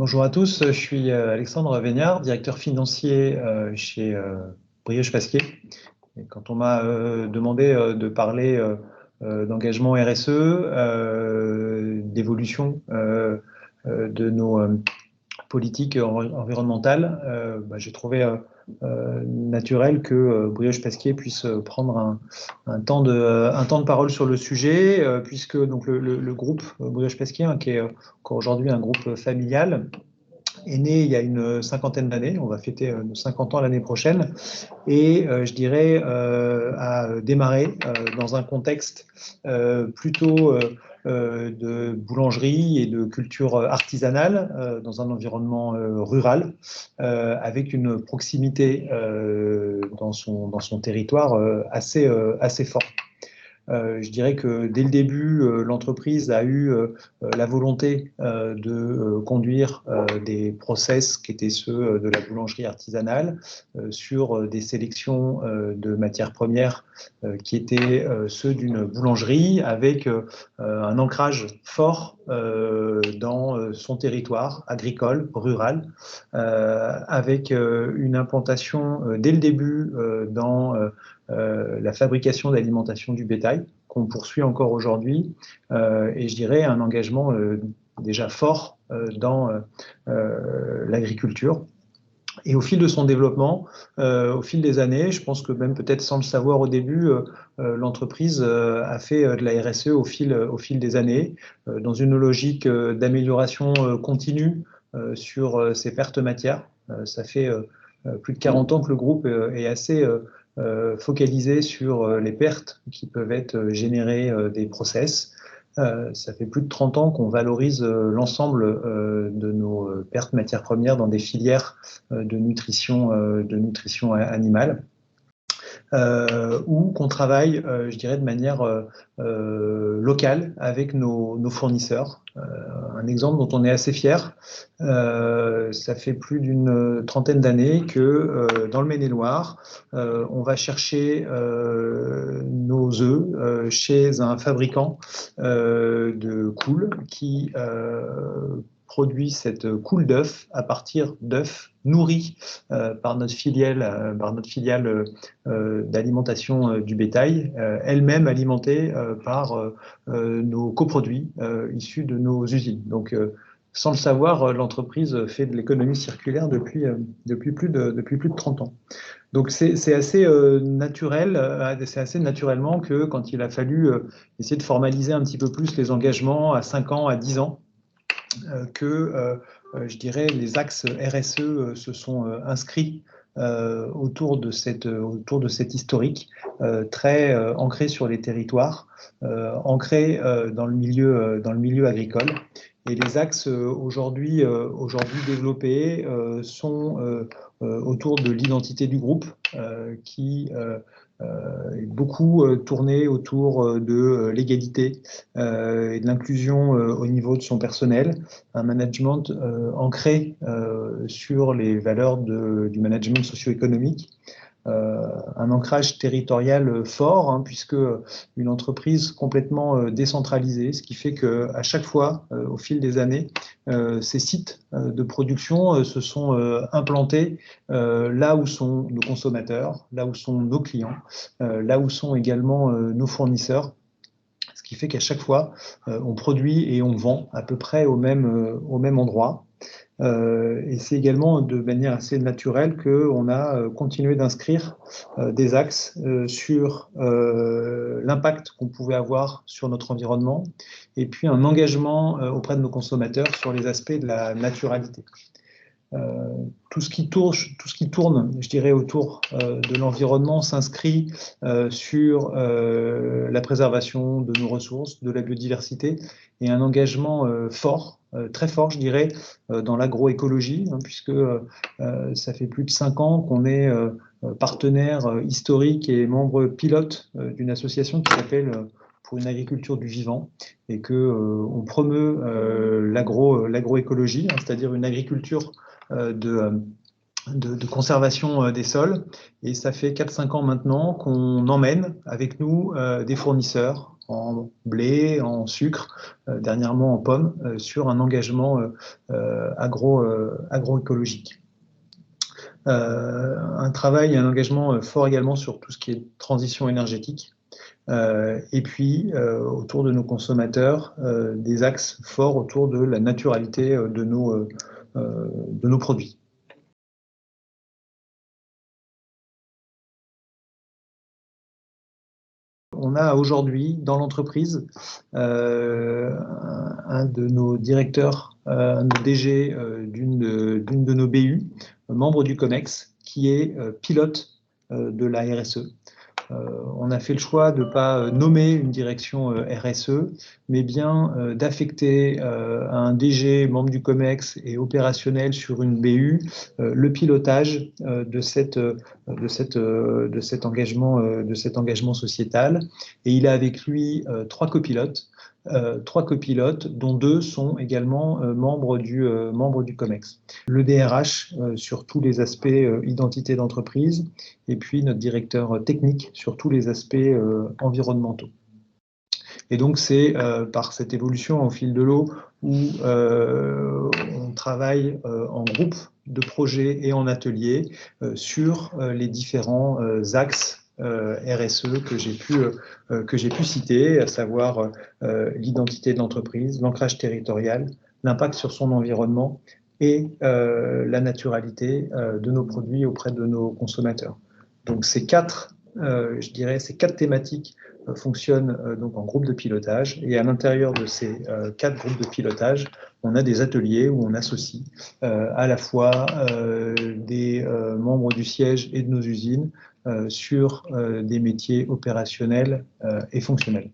Bonjour à tous, je suis Alexandre Végnard, directeur financier chez Brioche Pasquier. Et quand on m'a demandé de parler d'engagement RSE, d'évolution de nos politiques environnementales, j'ai trouvé naturel que Brioche Pasquier puisse prendre un temps de parole sur le sujet, puisque donc, le groupe Brioche Pasquier, qui est encore aujourd'hui un groupe familial, est né il y a une cinquantaine d'années. On va fêter nos 50 ans l'année prochaine. Et je dirais a démarré dans un contexte plutôt de boulangerie et de culture artisanale, dans un environnement rural, avec une proximité dans son territoire assez forte. Je dirais que dès le début, l'entreprise a eu la volonté de conduire des process qui étaient ceux de la boulangerie artisanale sur des sélections de matières premières qui étaient ceux d'une boulangerie avec un ancrage fort dans son territoire agricole, rural, avec une implantation dès le début dans la fabrication d'alimentation du bétail, qu'on poursuit encore aujourd'hui, et je dirais un engagement déjà fort dans l'agriculture. Et au fil de son développement, au fil des années, je pense que même peut-être sans le savoir au début, l'entreprise a fait de la RSE au fil des années, dans une logique d'amélioration continue sur ses pertes matières. Ça fait plus de 40 ans que le groupe est assez focalisé sur les pertes qui peuvent être générées des process. Ça fait plus de 30 ans qu'on valorise l'ensemble de nos pertes matières premières dans des filières de nutrition animale. Ou qu'on travaille, je dirais, de manière locale avec nos fournisseurs. Un exemple dont on est assez fier, ça fait plus d'une trentaine d'années que dans le Maine-et-Loire, on va chercher nos œufs chez un fabricant de coule qui produit cette coule d'œufs à partir d'œufs nourris par notre filiale d'alimentation du bétail, elle-même alimentée par nos coproduits issus de nos usines. Donc, sans le savoir, l'entreprise fait de l'économie circulaire depuis plus de 30 ans. Donc c'est assez naturel, c'est assez naturellement que quand il a fallu essayer de formaliser un petit peu plus les engagements à 5 ans, à 10 ans, que je dirais les axes RSE se sont inscrits autour de cette historique très ancré sur les territoires, ancré dans le milieu agricole. Et les axes aujourd'hui développés sont autour de l'identité du groupe qui est beaucoup tourné autour de l'égalité et de l'inclusion au niveau de son personnel, un management ancré sur les valeurs du management socio-économique, un ancrage territorial fort, puisque une entreprise complètement décentralisée, ce qui fait qu'à chaque fois, au fil des années, ces sites de production se sont implantés là où sont nos consommateurs, là où sont nos clients, là où sont également nos fournisseurs. Ce qui fait qu'à chaque fois, on produit et on vend à peu près au même endroit. Et c'est également de manière assez naturelle qu'on a continué d'inscrire des axes sur l'impact qu'on pouvait avoir sur notre environnement et puis un engagement auprès de nos consommateurs sur les aspects de la naturalité. Tout ce qui tourne, je dirais, autour de l'environnement s'inscrit sur la préservation de nos ressources, de la biodiversité et un engagement fort, très fort, je dirais, dans l'agroécologie, puisque ça fait plus de 5 ans qu'on est partenaire historique et membre pilote d'une association qui s'appelle pour une agriculture du vivant et qu'on promeut l'agroécologie, c'est-à-dire une agriculture de conservation des sols. Et ça fait 4-5 ans maintenant qu'on emmène avec nous des fournisseurs en blé, en sucre, dernièrement en pommes, sur un engagement agroécologique. Un travail et un engagement fort également sur tout ce qui est transition énergétique. Et puis, autour de nos consommateurs, des axes forts autour de la naturalité de nos produits. On a aujourd'hui dans l'entreprise un de nos directeurs, un de nos DG d'une de nos BU, membre du COMEX, qui est pilote de la RSE. On a fait le choix de ne pas nommer une direction RSE, mais bien d'affecter à un DG, membre du COMEX et opérationnel sur une BU, le pilotage de cet engagement sociétal. Et il a avec lui trois copilotes, dont 2 sont également membres du COMEX. Le DRH sur tous les aspects identité d'entreprise, et puis notre directeur technique sur tous les aspects environnementaux. Et donc c'est par cette évolution au fil de l'eau où on travaille en groupe de projets et en atelier sur les différents axes RSE que j'ai pu citer, à savoir l'identité de l'entreprise, l'ancrage territorial, l'impact sur son environnement et la naturalité de nos produits auprès de nos consommateurs. Donc ces quatre thématiques fonctionnent donc en groupe de pilotage, et à l'intérieur de ces 4 groupes de pilotage, on a des ateliers où on associe à la fois des membres du siège et de nos usines sur des métiers opérationnels et fonctionnels.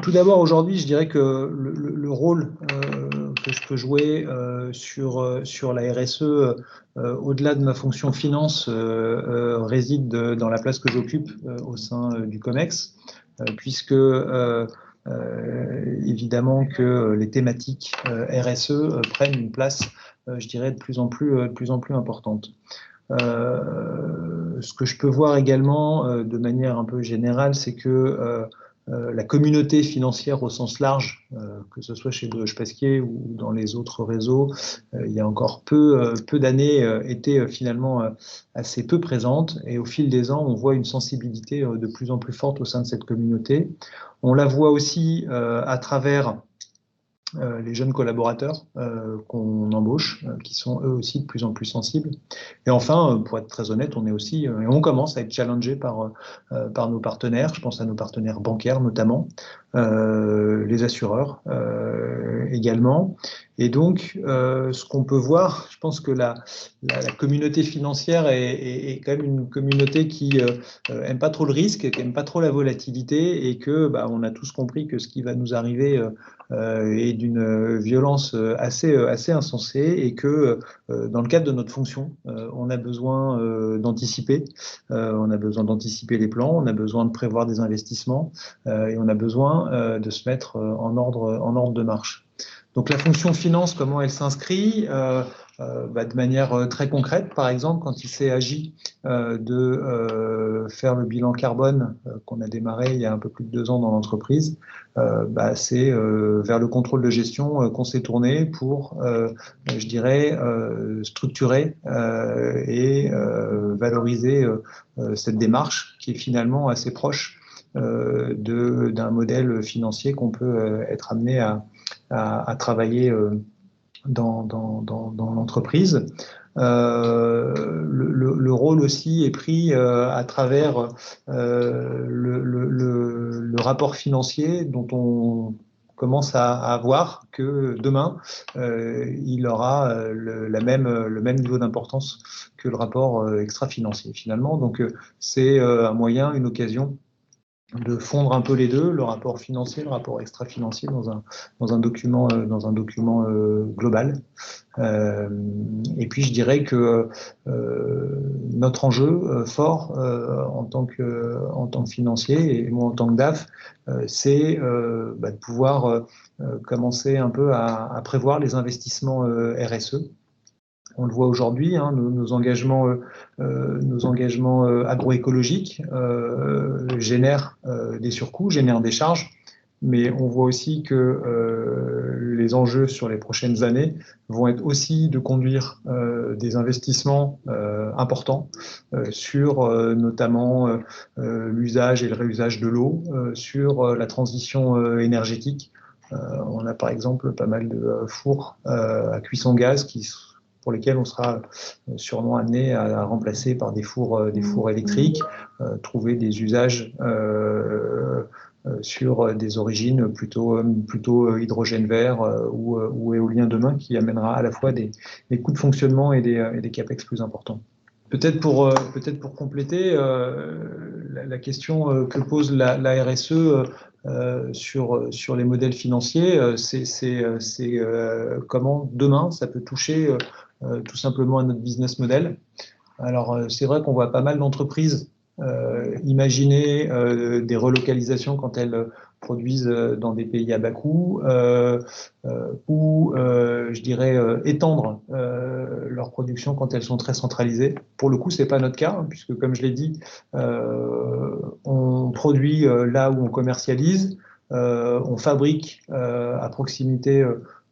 Tout d'abord, aujourd'hui, je dirais que le rôle que je peux jouer sur la RSE, au-delà de ma fonction finance, réside dans la place que j'occupe au sein du COMEX, puisque évidemment que les thématiques RSE prennent une place, je dirais, de plus en plus importante. Ce que je peux voir également de manière un peu générale, c'est que la communauté financière au sens large, que ce soit chez Brioche Pasquier ou dans les autres réseaux, il y a encore peu d'années, était finalement assez peu présente. Et au fil des ans, on voit une sensibilité de plus en plus forte au sein de cette communauté. On la voit aussi à travers les jeunes collaborateurs qu'on embauche, qui sont eux aussi de plus en plus sensibles. Et enfin, pour être très honnête, on commence à être challengé par nos partenaires. Je pense à nos partenaires bancaires notamment, les assureurs également. Et donc, ce qu'on peut voir, je pense que la communauté financière est quand même une communauté qui aime pas trop le risque, qui aime pas trop la volatilité, et que on a tous compris que ce qui va nous arriver est d'une violence assez insensée, et que dans le cadre de notre fonction, on a besoin d'anticiper. On a besoin d'anticiper les plans, on a besoin de prévoir des investissements, et on a besoin de se mettre en ordre de marche. Donc la fonction finance, comment elle s'inscrit de manière très concrète, par exemple, quand il s'est agi de faire le bilan carbone qu'on a démarré il y a un peu plus de 2 ans dans l'entreprise, c'est vers le contrôle de gestion qu'on s'est tourné pour, je dirais, structurer et valoriser cette démarche qui est finalement assez proche d'un modèle financier qu'on peut être amené à travailler dans l'entreprise. Le rôle aussi est pris à travers le rapport financier, dont on commence à voir que demain, il aura le même niveau d'importance que le rapport extra-financier finalement. Donc c'est un moyen, une occasion de fondre un peu les deux, le rapport financier, le rapport extra-financier dans un document global. Et puis je dirais que notre enjeu fort en tant que financier, et moi en tant que DAF, c'est de pouvoir commencer un peu à prévoir les investissements RSE On le voit aujourd'hui, hein, nos engagements agroécologiques génèrent des surcoûts, génèrent des charges, mais on voit aussi que les enjeux sur les prochaines années vont être aussi de conduire des investissements importants sur notamment l'usage et le réusage de l'eau, sur la transition énergétique. On a par exemple pas mal de fours à cuisson gaz pour lesquels on sera sûrement amené à remplacer par des fours électriques, trouver des usages sur des origines plutôt hydrogène vert ou éolien demain, qui amènera à la fois des coûts de fonctionnement et des capex plus importants. Peut-être pour compléter, la question que pose la RSE sur les modèles financiers, c'est comment demain ça peut toucher tout simplement à notre business model. Alors c'est vrai qu'on voit pas mal d'entreprises imaginer des relocalisations quand elles produisent dans des pays à bas coût, ou je dirais étendre leur production quand elles sont très centralisées. Pour le coup, c'est pas notre cas, hein, puisque comme je l'ai dit, on produit là où on commercialise, on fabrique à proximité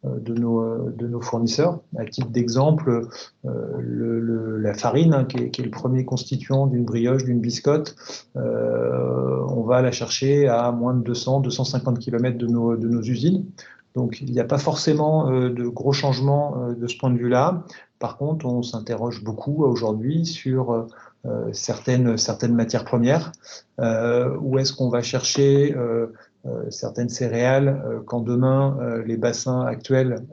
de nos fournisseurs. À titre d'exemple, la farine, hein, qui est le premier constituant d'une brioche, d'une biscotte, on va la chercher à moins de 200-250 km de nos usines. Donc il n'y a pas forcément de gros changements de ce point de vue-là. Par contre, on s'interroge beaucoup aujourd'hui sur certaines matières premières. Où est-ce qu'on va chercher certaines céréales quand demain les bassins actuels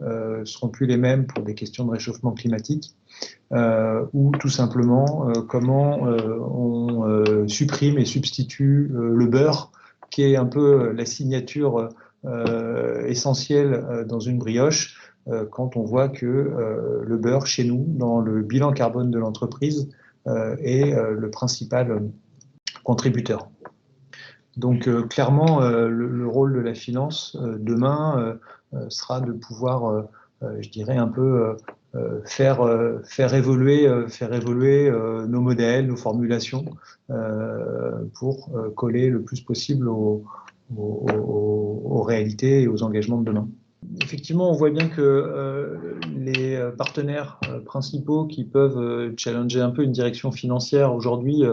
seront plus les mêmes pour des questions de réchauffement climatique, ou tout simplement comment on supprime et substitue le beurre, qui est un peu la signature essentielle dans une brioche, quand on voit que le beurre chez nous, dans le bilan carbone de l'entreprise, est le principal contributeur. Donc clairement, le rôle de la finance demain sera de pouvoir, je dirais, un peu faire évoluer nos modèles, nos formulations, pour coller le plus possible aux réalités et aux engagements de demain. Effectivement, on voit bien que les partenaires principaux qui peuvent challenger un peu une direction financière aujourd'hui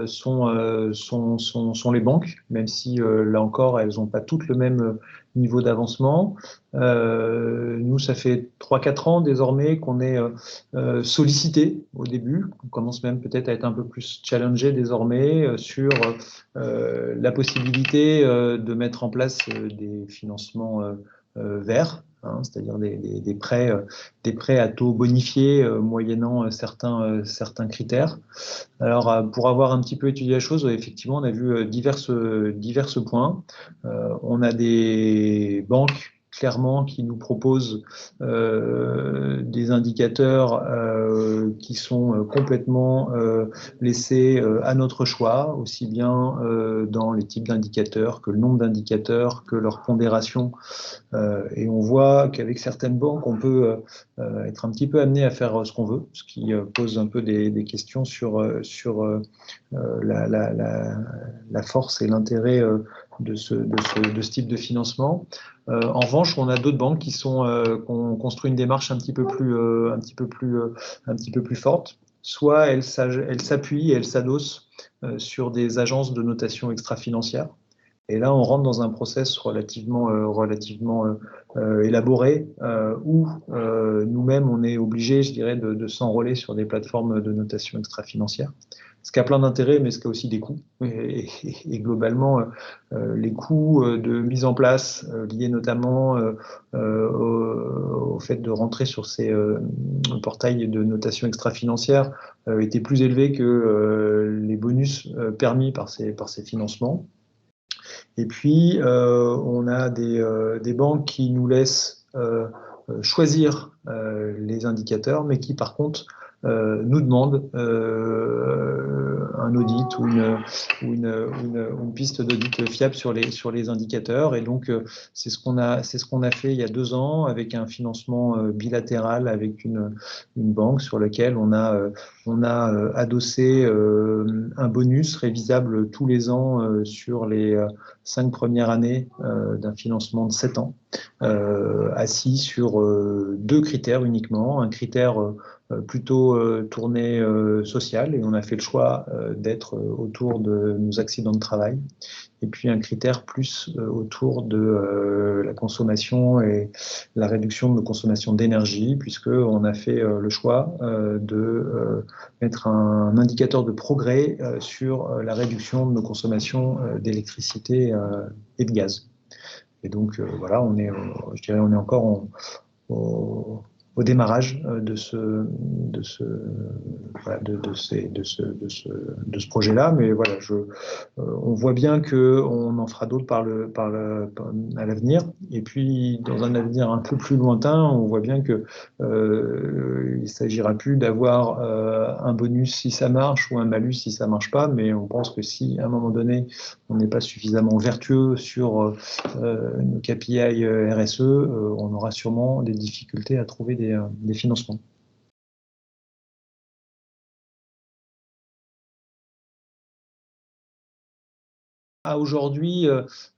sont les banques, même si là encore, elles n'ont pas toutes le même niveau d'avancement. Nous, ça fait 3-4 ans désormais qu'on est sollicité au début. On commence même peut-être à être un peu plus challengé désormais sur la possibilité de mettre en place des financements verts, hein, c'est-à-dire des prêts à taux bonifiés moyennant certains critères. Alors, pour avoir un petit peu étudié la chose, effectivement, on a vu divers points. On a des banques clairement qui nous proposent des indicateurs qui sont complètement laissés à notre choix, aussi bien dans les types d'indicateurs que le nombre d'indicateurs, que leur pondération. Et on voit qu'avec certaines banques, on peut être un petit peu amené à faire ce qu'on veut, ce qui pose un peu des questions sur la force et l'intérêt de ce type de financement. En revanche, on a d'autres banques qui ont construit une démarche un petit peu plus forte. Soit elles s'appuient et elles s'adossent sur des agences de notation extra-financière. Et là, on rentre dans un process relativement élaboré où nous-mêmes, on est obligé, je dirais, de s'enrôler sur des plateformes de notation extra-financière. Ce qui a plein d'intérêts, mais ce qui a aussi des coûts. Et globalement, les coûts de mise en place, liés notamment au fait de rentrer sur ces portails de notation extra-financière, étaient plus élevés que les bonus permis par ces financements. Et puis, on a des banques qui nous laissent choisir les indicateurs, mais qui, par contre, nous demandent un audit ou une piste d'audit fiable sur les indicateurs. Et donc, c'est ce qu'on a fait il y a 2 ans avec un financement bilatéral avec une banque sur lequel on a adossé un bonus révisable tous les ans sur les 5 premières années d'un financement de 7 ans, assis sur 2 critères uniquement. Un critère plutôt tourné social, et on a fait le choix d'être autour de nos accidents de travail. Et puis un critère plus autour de la consommation et la réduction de nos consommations d'énergie, puisqu'on a fait le choix de mettre un indicateur de progrès sur la réduction de nos consommations d'électricité et de gaz. Et donc voilà, je dirais, on est encore au démarrage de ce projet-là, mais voilà, on voit bien qu'on en fera d'autres à l'avenir. Et puis, dans un avenir un peu plus lointain, on voit bien que il s'agira plus d'avoir un bonus si ça marche ou un malus si ça marche pas, mais on pense que si à un moment donné on n'est pas suffisamment vertueux sur nos KPI RSE, on aura sûrement des difficultés à trouver des financements. Aujourd'hui,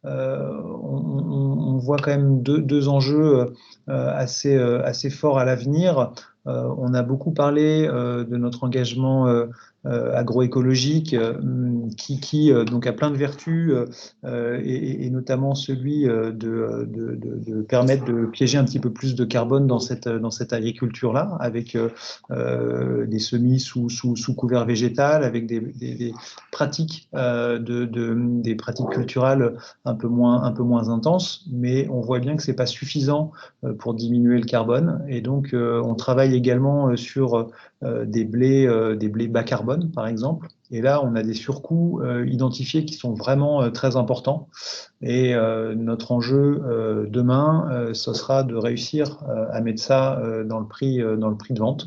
on voit quand même deux enjeux assez forts à l'avenir. On a beaucoup parlé de notre engagement agroécologique qui donc a plein de vertus et notamment celui de permettre de piéger un petit peu plus de carbone dans cette agriculture-là, avec des semis sous couvert végétal, avec des pratiques des pratiques culturelles un peu moins intenses, mais on voit bien que c'est pas suffisant pour diminuer le carbone, et donc on travaille également sur des blés bas carbone, par exemple. Et là, on a des surcoûts identifiés qui sont vraiment très importants. Et notre enjeu demain, ce sera de réussir à mettre ça dans le prix de vente.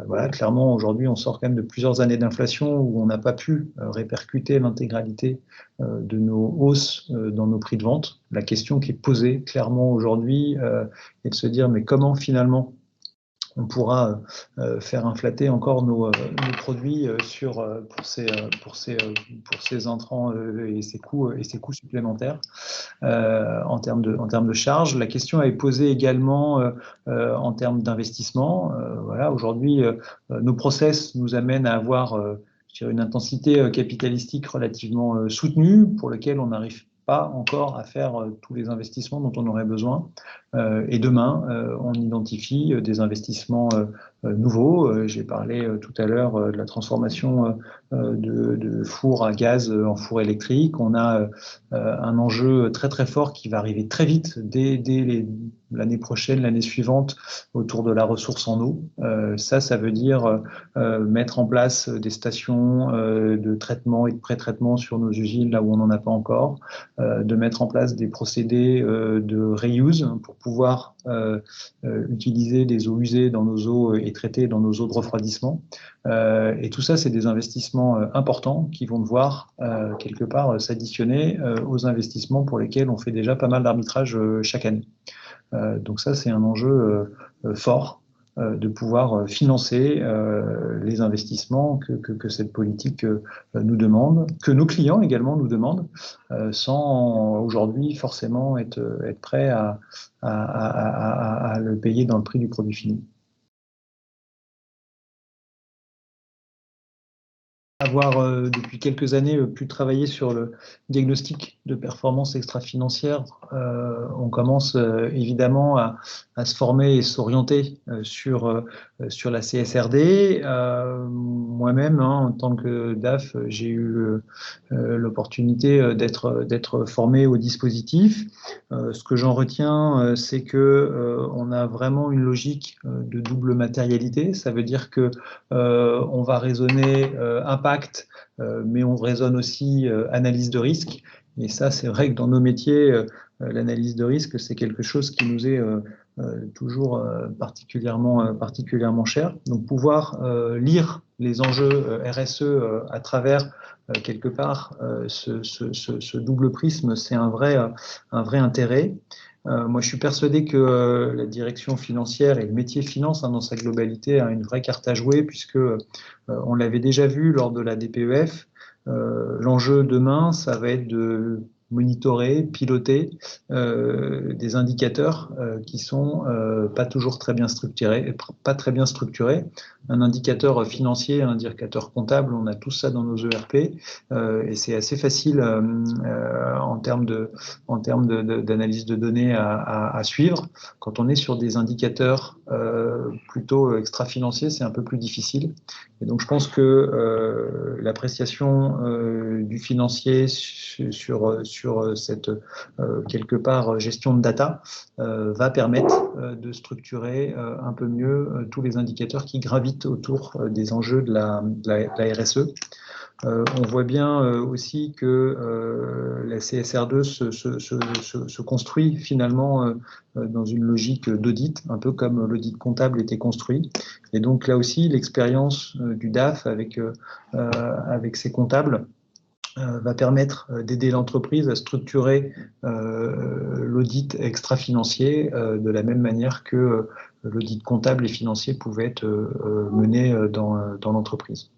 Voilà, clairement, aujourd'hui, on sort quand même de plusieurs années d'inflation où on n'a pas pu répercuter l'intégralité de nos hausses dans nos prix de vente. La question qui est posée clairement aujourd'hui est de se dire, mais comment finalement on pourra faire inflater encore nos produits pour ces intrants et ces coûts supplémentaires en termes de charges. La question est posée également en termes d'investissement. Voilà, aujourd'hui, nos process nous amènent à avoir une intensité capitalistique relativement soutenue, pour lequel on n'arrive pas encore à faire tous les investissements dont on aurait besoin. Et demain, on identifie des investissements nouveaux. J'ai parlé tout à l'heure de la transformation de four à gaz en four électrique. On a un enjeu très très fort qui va arriver très vite dès l'année prochaine, l'année suivante, autour de la ressource en eau. Ça veut dire mettre en place des stations de traitement et de pré-traitement sur nos usines là où on n'en a pas encore, de mettre en place des procédés de reuse pour pouvoir utiliser des eaux usées dans nos eaux et traiter dans nos eaux de refroidissement. Et tout ça, c'est des investissements importants qui vont devoir quelque part s'additionner aux investissements pour lesquels on fait déjà pas mal d'arbitrage chaque année. Donc ça, c'est un enjeu fort de pouvoir financer les investissements que cette politique nous demande, que nos clients également nous demandent, sans aujourd'hui forcément être prêts à le payer dans le prix du produit fini. Avoir depuis quelques années pu travailler sur le diagnostic de performance extra-financière, on commence évidemment à se former et s'orienter sur la CSRD. Moi-même, en tant que DAF, j'ai eu l'opportunité d'être formé au dispositif. Ce que j'en retiens, c'est que on a vraiment une logique de double matérialité. Ça veut dire que on va raisonner impact, mais on raisonne aussi analyse de risque. Et ça, c'est vrai que dans nos métiers, l'analyse de risque, c'est quelque chose qui nous est toujours particulièrement cher. Donc pouvoir lire les enjeux RSE à travers quelque part ce double prisme, c'est un vrai intérêt. Moi, je suis persuadé que la direction financière et le métier finance dans sa globalité a une vraie carte à jouer, puisque on l'avait déjà vu lors de la DPEF. L'enjeu demain, ça va être de monitorer, piloter des indicateurs qui sont pas toujours très bien structurés, Un indicateur financier, un indicateur comptable, on a tout ça dans nos ERP et c'est assez facile en termes d'analyse de données à suivre. Quand on est sur des indicateurs plutôt extra-financiers, c'est un peu plus difficile. Et donc, je pense que l'appréciation du financier sur cette, quelque part, gestion de data va permettre de structurer un peu mieux tous les indicateurs qui gravitent autour des enjeux de la RSE. On voit bien aussi que la CSR2 se construit finalement dans une logique d'audit, un peu comme l'audit comptable était construit. Et donc là aussi, l'expérience du DAF avec ses comptables va permettre d'aider l'entreprise à structurer l'audit extra-financier de la même manière que l'audit comptable et financier pouvait être mené dans l'entreprise.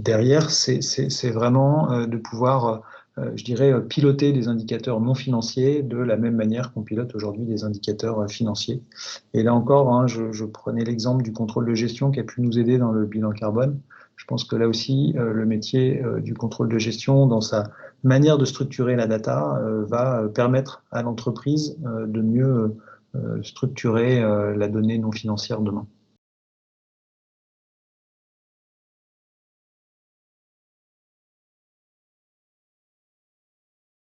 Derrière, c'est vraiment de pouvoir, je dirais, piloter des indicateurs non financiers de la même manière qu'on pilote aujourd'hui des indicateurs financiers. Et là encore, je prenais l'exemple du contrôle de gestion qui a pu nous aider dans le bilan carbone. Je pense que là aussi, le métier du contrôle de gestion, dans sa manière de structurer la data, va permettre à l'entreprise de mieux structurer la donnée non financière demain.